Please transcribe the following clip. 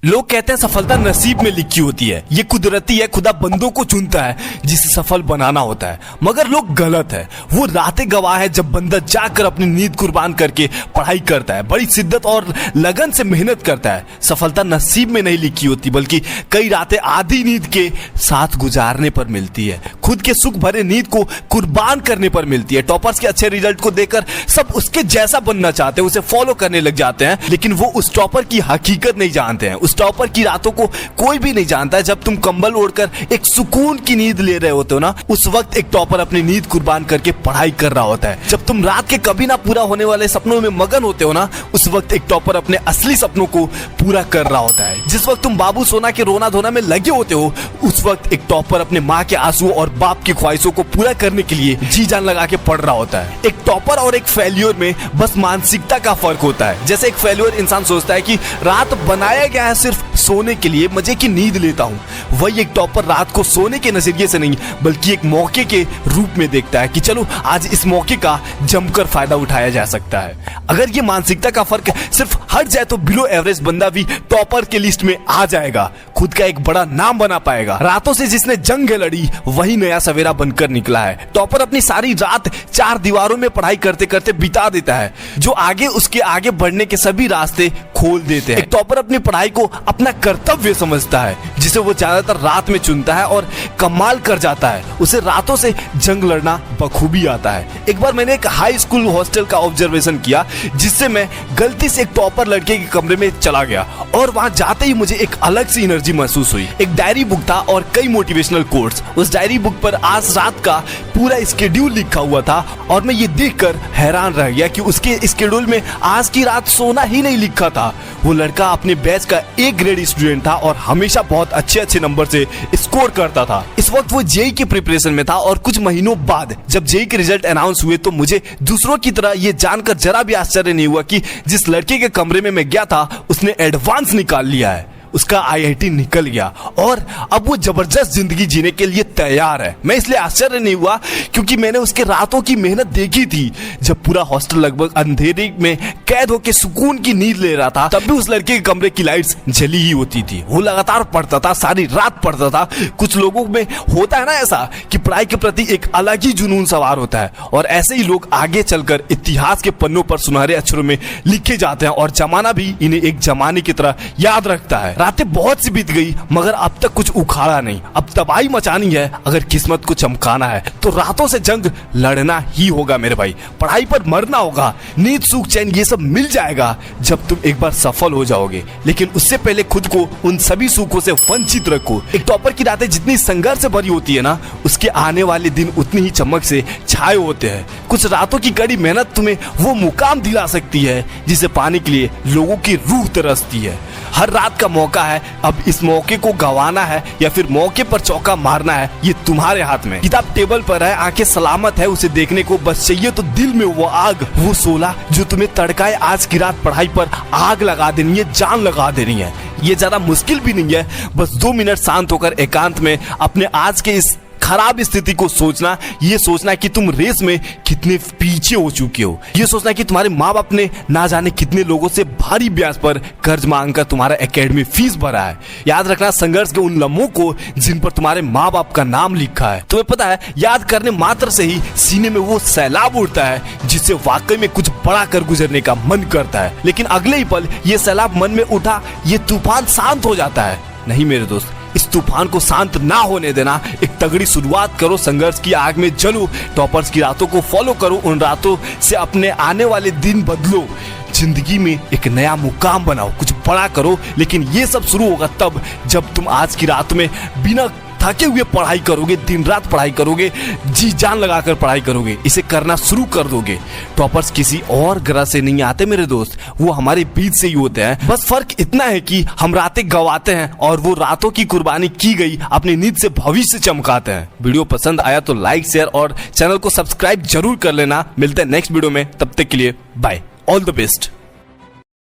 लोग कहते हैं सफलता नसीब में लिखी होती है, ये कुदरती है, खुदा बंदों को चुनता है जिसे सफल बनाना होता है। मगर लोग गलत है। वो रातें गवाह है जब बंदा जाकर अपनी नींद कुर्बान करके पढ़ाई करता है, बड़ी शिद्दत और लगन से मेहनत करता है। सफलता नसीब में नहीं लिखी होती, बल्कि कई रातें आधी नींद के साथ गुजारने पर मिलती है, खुद के सुख भरे नींद को कुर्बान करने पर मिलती है। टॉपर्स के अच्छे रिजल्ट को देखकर सब उसके जैसा बनना चाहते हैं, उसे फॉलो करने लग जाते हैं, लेकिन वो उस टॉपर की हकीकत नहीं जानते हैं। उस टॉपर की रातों को कोई भी नहीं जानता है। जब तुम कंबल ओढ़कर एक सुकून की नींद ले रहे होते हो ना, उस वक्त एक टॉपर अपनी नींद कुर्बान करके पढ़ाई कर रहा होता है। जब तुम रात के कभी ना पूरा होने वाले सपनों में मगन होते हो ना, उस वक्त एक टॉपर अपने असली सपनों को पूरा कर रहा होता है। जिस वक्त तुम बाबू सोना के रोना धोना में लगे होते हो, उस वक्त एक टॉपर अपने माँ के आंसू और बाप की ख्वाहिशों को पूरा करने के लिए जी जान लगा के पढ़ रहा होता है। एक टॉपर और एक फेल्यूर में बस मानसिकता का फर्क होता है। जैसे एक फेल्यूर इंसान सोचता है कि रात बनाया गया है सिर्फ सोने के लिए, मजे की नींद लेता हूँ, वही एक टॉपर रात को सोने के नजरिए से नहीं बल्कि एक मौके के रूप में देखता है कि चलो आज इस मौके का जमकर फायदा उठाया जा सकता है। अगर ये मानसिकता का फर्क सिर्फ हट जाए तो बिलो एवरेज बंदा भी टॉपर के लिस्ट में आ जाएगा, खुद का एक बड़ा नाम बना पाएगा। रातों से जिसने जंग लड़ी वही नया सवेरा बनकर निकला है। टॉपर अपनी सारी रात चार दीवारों में पढ़ाई करते करते बिता देता है, जो आगे उसके आगे बढ़ने के सभी रास्ते खोल देते हैं। एक टॉपर अपनी पढ़ाई को अपना कर्तव्य समझता है, जिसे वो ज्यादातर रात में चुनता है और कमाल कर जाता है। उसे रातों से जंग लड़ना बखूबी आता है। एक बार मैंने एक हाई स्कूल हॉस्टल का ऑब्जर्वेशन किया, जिससे मैं गलती से एक टॉपर लड़के के कमरे में चला गया और वहां जाते ही मुझे एक अलग सी एनर्जी महसूस हुई। एक डायरी बुक था और कई मोटिवेशनल कोट्स। उस डायरी बुक पर आज रात का पूरा स्केड्यूल लिखा हुआ था और मैं ये देखकर हैरान रह गया कि उसके स्केड्यूल में आज की रात सोना ही नहीं लिखा था। वो लड़का अपने बैच का ए ग्रेड स्टूडेंट था और हमेशा बहुत अच्छे नंबर से स्कोर करता था। इस वक्त वो जेई की प्रिपरेशन में था और कुछ महीनों बाद जब जेई के रिजल्ट अनाउंस हुए तो मुझे दूसरों की तरह ये जानकर जरा भी आश्चर्य नहीं हुआ कि जिस लड़के के कमरे में मैं गया था उसने एडवांस निकाल लिया है, उसका आईआईटी निकल गया और अब वो जबरदस्त जिंदगी जीने के लिए तैयार है। मैं इसलिए आश्चर्य नहीं हुआ क्योंकि मैंने उसके रातों की मेहनत देखी थी। जब पूरा हॉस्टल लगभग अंधेरे में कैद होकर सुकून की नींद ले रहा था, तब भी उस लड़के के कमरे की लाइट्स जली ही होती थी। वो लगातार पढ़ता था, सारी रात पढ़ता था। कुछ लोगों में होता है ना ऐसा कि पढ़ाई के प्रति एक अलग ही जुनून सवार होता है और ऐसे ही लोग आगे चलकर इतिहास के पन्नों पर सुनहरे अक्षरों में लिखे जाते हैं और जमाना भी इन्हें एक जमाने की तरह याद रखता है। रातें बहुत सी बीत गई मगर अब तक कुछ उखाड़ा नहीं। अब तबाही मचानी है, अगर किस्मत को चमकाना है तो रातों से जंग लड़ना ही होगा मेरे भाई। पढ़ाई पर मरना होगा, नींद सुख चैन ये सब मिल जाएगा जब तुम एक बार सफल हो जाओगे, लेकिन उससे पहले खुद को उन सभी सुखों से वंचित रखो। एक टॉपर की रातें जितनी संघर्ष से भरी होती है ना, उसके आने वाले दिन उतनी ही चमक से छाए होते हैं। कुछ रातों की कड़ी मेहनत तुम्हें वो मुकाम दिला सकती है जिसे पाने के लिए लोगों की रूह तरसती है। हर रात का मौका है, अब इस मौके को गंवाना है या फिर मौके पर चौका मारना है, ये तुम्हारे हाथ में। किताब टेबल पर है, आंखें सलामत है उसे देखने को, बस चाहिए तो दिल में वो आग, वो सोला जो तुम्हें तड़काए आज की रात पढ़ाई पर आग लगा देनी है, जान लगा देनी है। ये ज्यादा मुश्किल भी नहीं है, बस 2 मिनट शांत होकर एकांत में अपने आज के इस खराब स्थिति को सोचना, ये सोचना कि तुम रेस में कितने पीछे हो चुके हो, ये सोचना कि तुम्हारे माँ बाप ने ना जाने कितने लोगों से भारी ब्याज पर कर्ज मांगकर तुम्हारा एकेडमी फीस भरा है। याद रखना संघर्ष के उन लम्हों को जिन पर तुम्हारे माँ बाप का नाम लिखा है। तुम्हें पता है, याद करने मात्र से ही सीने में वो सैलाब उठता है जिससे वाकई में कुछ बड़ा कर गुजरने का मन करता है, लेकिन अगले ही पल ये सैलाब मन में उठा ये तूफान शांत हो जाता है। नहीं मेरे दोस्त, इस तूफान को शांत ना होने देना। एक तगड़ी शुरुआत करो, संघर्ष की आग में जलो, टॉपर्स की रातों को फॉलो करो, उन रातों से अपने आने वाले दिन बदलो, जिंदगी में एक नया मुकाम बनाओ, कुछ बड़ा करो। लेकिन ये सब शुरू होगा तब जब तुम आज की रात में बिना थके हुए पढ़ाई करोगे, दिन रात पढ़ाई करोगे, जी जान लगाकर पढ़ाई करोगे, इसे करना शुरू कर दोगे। टॉपर्स किसी और ग्रह से नहीं आते मेरे दोस्त, वो हमारे बीच से ही होते हैं। बस फर्क इतना है कि हम रातें गवाते हैं और वो रातों की कुर्बानी की गई अपनी नींद से भविष्य चमकाते हैं। वीडियो पसंद आया तो लाइक शेयर और चैनल को सब्सक्राइब जरूर कर लेना। मिलते हैं नेक्स्ट वीडियो में, तब तक के लिए बाय, ऑल द बेस्ट।